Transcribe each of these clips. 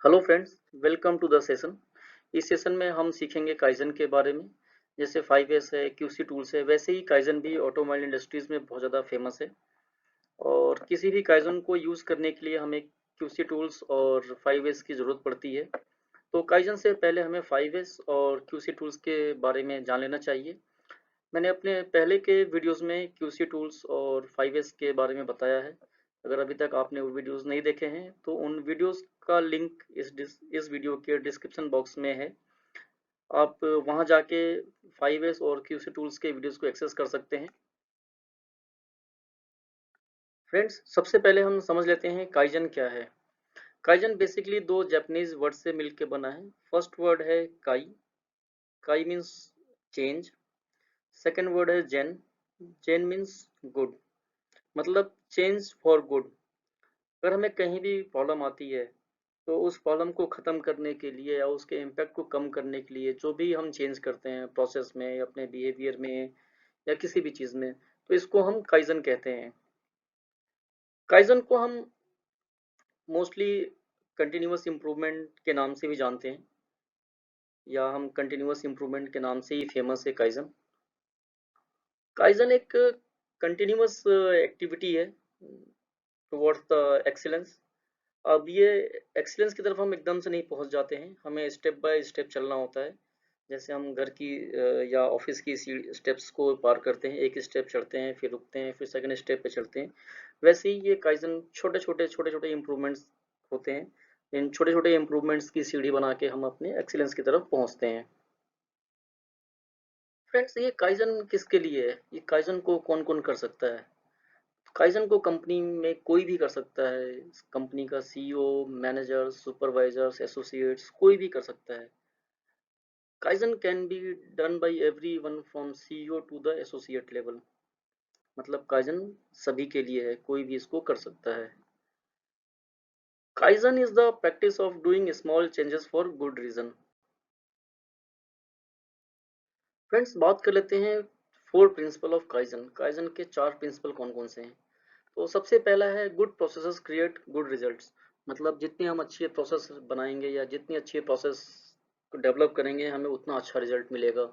Hello friends, welcome to the session. इस session में हम सीखेंगे काइजन के बारे में। जैसे 5S है, क्यूसी टूल्स है, वैसे ही काइजन भी ऑटोमोबाइल इंडस्ट्रीज में बहुत ज़्यादा फेमस है। और किसी भी काइजन को यूज़ करने के लिए हमें क्यूसी टूल्स और 5S की ज़रूरत पड़ती है। तो काइजन से पहले हमें 5S और क्यूसी टूल्स के बारे में जान लेना चाहिए। मैंने अपने पहले के वीडियोस में क्यूसी टूल्स और 5S के बारे में बताया है। अगर अभी तक आपने वो वीडियोस नहीं देखे हैं तो उन वीडियोस का लिंक इस वीडियो के डिस्क्रिप्शन बॉक्स में है। आप वहां जाके 5S और क्यूसी टूल्स के वीडियोस को एक्सेस कर सकते हैं। फ्रेंड्स, सबसे पहले हम समझ लेते हैं काइजन क्या है। काइजन बेसिकली दो जापानीज वर्ड से मिलकर बना है। फर्स्ट वर्ड है काई। काई मीन्स चेंज। सेकंड वर्ड है जेन। जेन मीन्स गुड, मतलब चेंज फॉर गुड। अगर हमें कहीं भी प्रॉब्लम आती है तो उस प्रॉब्लम को ख़त्म करने के लिए या उसके इम्पैक्ट को कम करने के लिए जो भी हम चेंज करते हैं प्रोसेस में, अपने बिहेवियर में या किसी भी चीज़ में, तो इसको हम काइजन कहते हैं। काइजन को हम मोस्टली कंटिन्यूअस इम्प्रूवमेंट के नाम से भी जानते हैं, या हम कंटिन्यूअस इम्प्रूवमेंट के नाम से ही फेमस है काइजन। काइजन एक कंटिन्यूअस एक्टिविटी है टुवर्ड्स द एक्सीलेंस। अब ये एक्सीलेंस की तरफ हम एकदम से नहीं पहुंच जाते हैं, हमें स्टेप बाय स्टेप चलना होता है। जैसे हम घर की या ऑफिस की स्टेप्स को पार करते हैं, एक स्टेप चढ़ते हैं, फिर रुकते हैं, फिर सेकंड स्टेप पे चढ़ते हैं। वैसे ही ये काइजन छोटे छोटे इम्प्रूवमेंट्स होते हैं। इन छोटे छोटे इम्प्रूवमेंट्स की सीढ़ी बना के हम अपने एक्सीलेंस की तरफ पहुंचते हैं। फ्रेंड्स, ये काइजन किसके लिए है? ये काइजन को कौन कौन कर सकता है? काइजन को कंपनी में कोई भी कर सकता है। कंपनी का सीईओ, मैनेजर, सुपरवाइजर्स, एसोसिएट्स, कोई भी कर सकता है। Kaizen can be done by everyone from CEO to the associate level. मतलब काइजन सभी के लिए है, कोई भी इसको कर सकता है। Kaizen is the practice of doing small changes for good reason. Friends, बात कर लेते हैं four principle of kaizen. Kaizen के चार प्रिंसिपल कौन कौन से हैं? तो सबसे पहला है good processes create good results. मतलब जितने हम अच्छे प्रोसेस बनाएंगे या जितनी अच्छी प्रोसेस को डेवलप करेंगे, हमें उतना अच्छा रिजल्ट मिलेगा।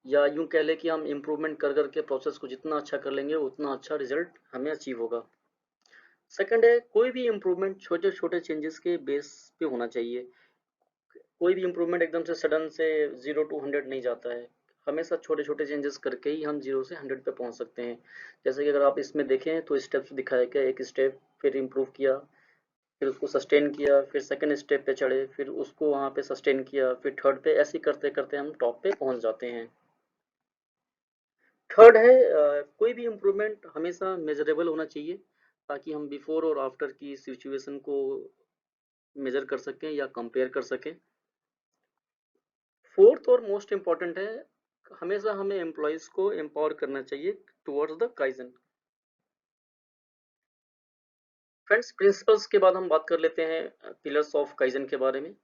या यूं कह लें कि हम इम्प्रूवमेंट कर करके प्रोसेस को जितना अच्छा कर लेंगे उतना अच्छा रिजल्ट हमें अचीव होगा। सेकंड है कोई भी इम्प्रूवमेंट छोटे छोटे चेंजेस के बेस पे होना चाहिए। कोई भी इम्प्रूवमेंट एकदम से सडन से 0 to 100 नहीं जाता है। हमेशा छोटे छोटे चेंजेस करके ही हम 0 से 100 पे पहुंच सकते हैं। जैसे कि अगर आप इसमें देखें तो स्टेप्स दिखाया गया, एक स्टेप फिर इम्प्रूव किया, फिर उसको सस्टेन किया, फिर सेकंड स्टेप पे चढ़े, फिर उसको वहाँ पे सस्टेन किया, फिर थर्ड पे, ऐसे ही करते करते हम टॉप पे पहुंच जाते हैं। थर्ड है कोई भी इम्प्रूवमेंट हमेशा मेजरेबल होना चाहिए, ताकि हम बिफोर और आफ्टर की सिचुएशन को मेजर कर सकें या कंपेयर कर सकें। फोर्थ और मोस्ट इम्पॉर्टेंट है, हमेशा हमें एम्प्लॉयज को एम्पावर करना चाहिए towards the kaizen. Friends, principles के बाद हम बात कर लेते हैं पिलर्स ऑफ काइजन के बारे में।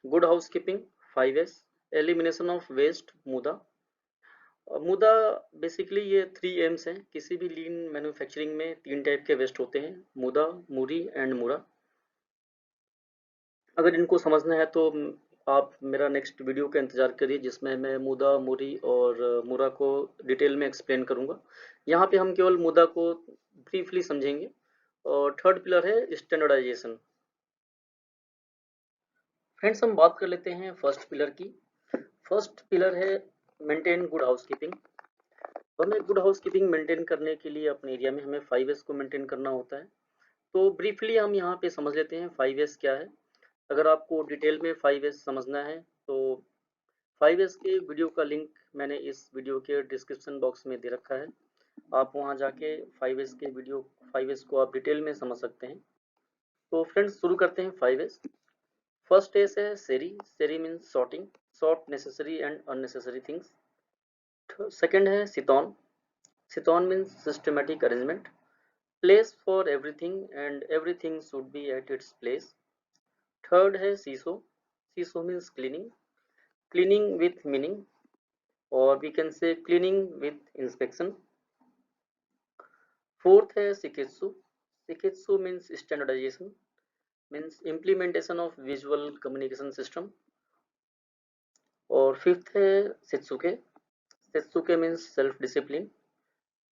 Good housekeeping, 5S। Elimination of waste, muda. Muda basically ये 3 एम्स हैं। किसी भी लीन मैन्युफैक्चरिंग में 3 टाइप के वेस्ट होते हैं, मुदा, मुरी एंड मुरा। अगर इनको समझना है तो आप मेरा नेक्स्ट वीडियो का इंतज़ार करिए, जिसमें मैं मुदा, मुरी और मुरा को डिटेल में एक्सप्लेन करूंगा। यहाँ पे हम केवल मुदा को ब्रीफली समझेंगे। और थर्ड पिलर है स्टैंडर्डाइजेशन। फ्रेंड्स, हम बात कर लेते हैं फर्स्ट पिलर की। फर्स्ट पिलर है मेंटेन गुड हाउसकीपिंग। तो हमें गुड हाउसकीपिंग मेंटेन करने के लिए अपने एरिया में हमें 5S को मेंटेन करना होता है। तो ब्रीफली हम यहाँ पे समझ लेते हैं 5S क्या है। अगर आपको डिटेल में 5S समझना है तो 5S के वीडियो का लिंक मैंने इस वीडियो के डिस्क्रिप्शन बॉक्स में दे रखा है। आप वहाँ जाके 5S को आप डिटेल में समझ सकते हैं। तो फ्रेंड्स, शुरू करते हैं 5S। फर्स्ट एस है सेरी। सेरी means sorting, sort necessary and unnecessary things. Second है सितौन। सितौन means systematic arrangement, place for everything and everything should be at its place. Third है सीसो। सीसो means cleaning, cleaning with meaning, और we can say cleaning with inspection. Fourth है सिकेत्सु। सिकेत्सु means standardisation, means implementation of visual communication system. और fifth है शित्सुके। शित्सुके मीन्स सेल्फ डिसिप्लिन।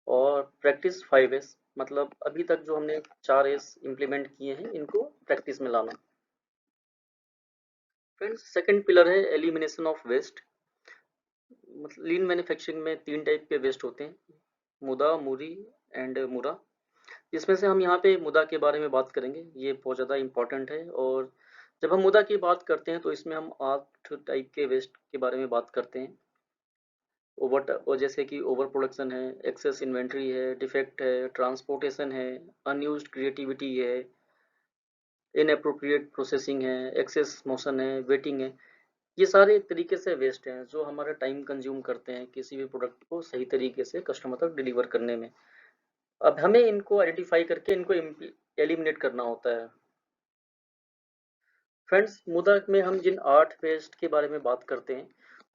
और प्रैक्टिस 5S, मतलब अभी तक जो हमने 4S इम्प्लीमेंट किए हैं इनको प्रैक्टिस में लाना। फ्रेंड्स, सेकंड पिलर है एलिमिनेशन ऑफ वेस्ट। मतलब लीन मैन्युफैक्चरिंग में 3 टाइप के वेस्ट होते हैं, मुदा, मुरी एंड मुरा। इसमें से हम यहाँ पे मुदा के बारे में बात करेंगे, ये बहुत ज़्यादा इम्पोर्टेंट है। और जब हम मुदा की बात करते हैं तो इसमें हम 8 टाइप के वेस्ट के बारे में बात करते हैं। और जैसे कि ओवर प्रोडक्शन है, एक्सेस इन्वेंट्री है, डिफेक्ट है, ट्रांसपोर्टेशन है, अनयूज्ड क्रिएटिविटी है, इनएप्रोप्रिएट प्रोसेसिंग है, एक्सेस मोशन है, वेटिंग है। ये सारे एक तरीके से वेस्ट हैं जो हमारा टाइम कंज्यूम करते हैं किसी भी प्रोडक्ट को सही तरीके से कस्टमर तक डिलीवर करने में। अब हमें इनको आइडेंटिफाई करके इनको एलिमिनेट करना होता है। फ्रेंड्स, मुदा में हम जिन 8 वेस्ट के बारे में बात करते हैं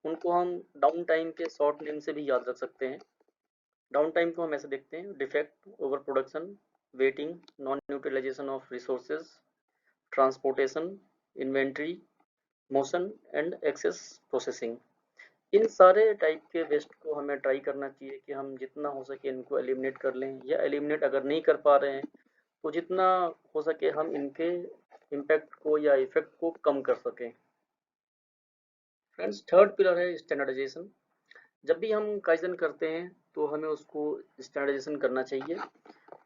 उनको हम डाउन टाइम के शॉर्ट नेम से भी याद रख सकते हैं। डाउन टाइम को हम ऐसे देखते हैं: defect, over production, waiting, non utilisation of resources, transportation, inventory, motion and excess processing. इन सारे टाइप के वेस्ट को हमें ट्राई करना चाहिए कि हम जितना हो सके इनको एलिमिनेट कर लें, या एलिमिनेट अगर नहीं कर पा रहे हैं तो जितना हो सके हम इनके इम्पैक्ट को या इफेक्ट को कम कर सकें। फ्रेंड्स, थर्ड पिलर है स्टैंडर्डाइजेशन। जब भी हम काइजन करते हैं तो हमें उसको स्टैंडर्डाइजेशन करना चाहिए।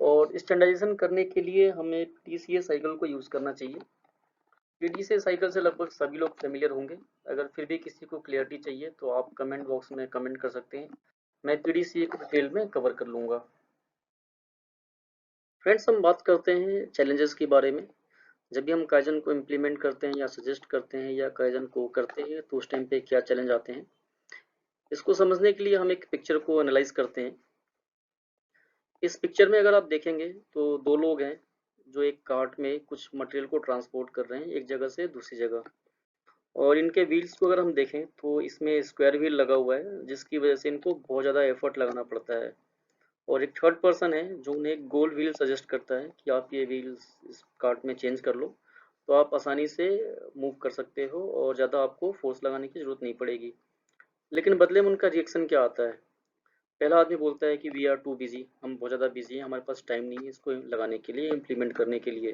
और स्टैंडर्डाइजेशन करने के लिए हमें TCA साइकिल को यूज़ करना चाहिए। TDCA साइकिल से लगभग सभी लोग फेमिलियर होंगे। अगर फिर भी किसी को क्लियरिटी चाहिए तो आप कमेंट बॉक्स में कमेंट कर सकते हैं, मैं TDCA को डिटेल में कवर कर लूँगा। फ्रेंड्स, हम बात करते हैं चैलेंजेस के बारे में। जब भी हम काइजन को इम्प्लीमेंट करते हैं या सजेस्ट करते हैं या काइजन को करते हैं तो उस टाइम पे क्या चैलेंज आते हैं, इसको समझने के लिए हम एक पिक्चर को एनालाइज करते हैं। इस पिक्चर में अगर आप देखेंगे तो 2 लोग हैं जो एक कार्ट में कुछ मटेरियल को ट्रांसपोर्ट कर रहे हैं एक जगह से दूसरी जगह। और इनके व्हील्स को अगर हम देखें तो इसमें स्क्वायर व्हील लगा हुआ है जिसकी वजह से इनको बहुत ज़्यादा एफर्ट लगाना पड़ता है। और एक थर्ड पर्सन है जो उन्हें एक गोल व्हील सजेस्ट करता है कि आप ये व्हील्स इस कार्ट में चेंज कर लो तो आप आसानी से मूव कर सकते हो और ज़्यादा आपको फोर्स लगाने की ज़रूरत नहीं पड़ेगी। लेकिन बदले में उनका रिएक्शन क्या आता है? पहला आदमी बोलता है कि वी आर टू बिजी, हम बहुत ज़्यादा बिजी हैं, हमारे पास टाइम नहीं है इसको लगाने के लिए, इम्प्लीमेंट करने के लिए।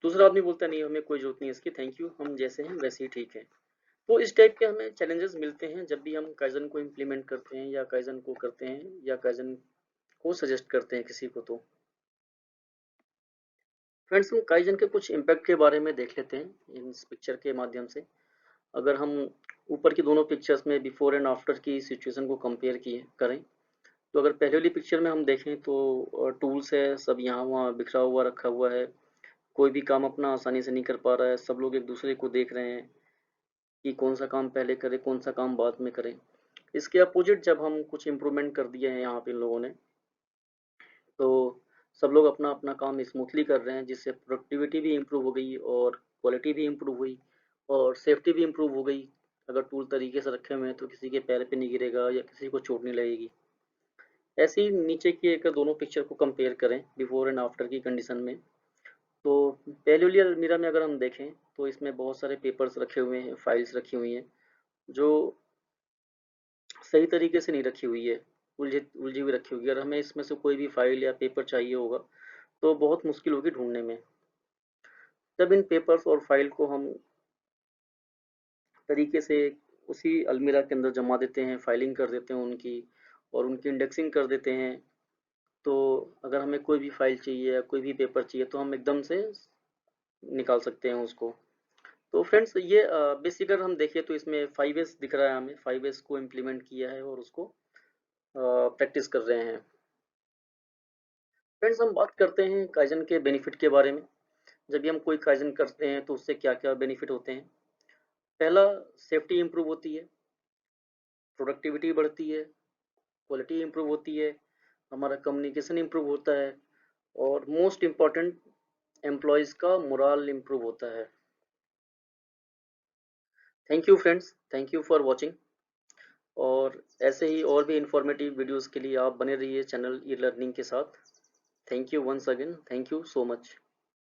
दूसरा आदमी बोलता है नहीं, हमें कोई ज़रूरत नहीं है इसकी, थैंक यू, हम जैसे हैं वैसे ही ठीक है। तो इस टाइप के हमें चैलेंजेस मिलते हैं जब भी हम काइजन को इम्प्लीमेंट करते हैं या काइजन को करते हैं या काइजन को सजेस्ट करते हैं किसी को। तो फ्रेंड्स, हम काइजन के कुछ इम्पैक्ट के बारे में देख लेते हैं इस पिक्चर के माध्यम से। अगर हम ऊपर की दोनों पिक्चर्स में बिफोर एंड आफ्टर की सिचुएशन को कंपेयर किए करें तो अगर पहले वाली पिक्चर में हम देखें तो टूल्स है सब यहाँ वहाँ बिखरा हुआ रखा हुआ है, कोई भी काम अपना आसानी से नहीं कर पा रहा है, सब लोग एक दूसरे को देख रहे हैं कि कौन सा काम पहले करें कौन सा काम बाद में करें। इसके अपोजिट जब हम कुछ इम्प्रूवमेंट कर दिए हैं यहाँ पे इन लोगों ने, तो सब लोग अपना अपना काम स्मूथली कर रहे हैं जिससे प्रोडक्टिविटी भी इम्प्रूव हो गई और क्वालिटी भी इम्प्रूव हुई और सेफ्टी भी इम्प्रूव हो गई। अगर टूल तरीके से रखे हुए हैं तो किसी के पैर पे नहीं गिरेगा या किसी को चोट नहीं लगेगी। ऐसे ही नीचे की एक दोनों पिक्चर को कंपेयर करें बिफोर एंड आफ्टर की कंडीशन में, तो पहले वाली अलमीरा में अगर हम देखें तो इसमें बहुत सारे पेपर्स रखे हुए हैं, फाइल्स रखी हुई हैं जो सही तरीके से नहीं रखी हुई है, उलझी उलझी हुई रखी हुई है। अगर हमें इसमें से कोई भी फाइल या पेपर चाहिए होगा तो बहुत मुश्किल होगी ढूंढने में। जब इन पेपर्स और फाइल को हम तरीके से उसी अलमीरा के अंदर जमा देते हैं, फाइलिंग कर देते हैं उनकी और उनकी इंडेक्सिंग कर देते हैं, तो अगर हमें कोई भी फाइल चाहिए या कोई भी पेपर चाहिए तो हम एकदम से निकाल सकते हैं उसको। तो फ्रेंड्स, ये बेसिक अगर हम देखें तो इसमें 5S दिख रहा है, हमें 5S को इम्प्लीमेंट किया है और उसको प्रैक्टिस कर रहे हैं। फ्रेंड्स, हम बात करते हैं काइजन के बेनिफिट के बारे में। जब भी हम कोई काइजन करते हैं तो उससे क्या क्या बेनिफिट होते हैं। पहला, सेफ्टी इंप्रूव होती है, प्रोडक्टिविटी बढ़ती है, क्वालिटी इंप्रूव होती है, हमारा कम्युनिकेशन इंप्रूव होता है और मोस्ट इम्पॉर्टेंट, एम्प्लॉयज़ का मोरल इंप्रूव होता है। Thank you friends, thank you for watching. और ऐसे ही और भी इंफॉर्मेटिव वीडियोस के लिए आप बने रहिए चैनल ई लर्निंग के साथ। Thank you once again, thank you so much.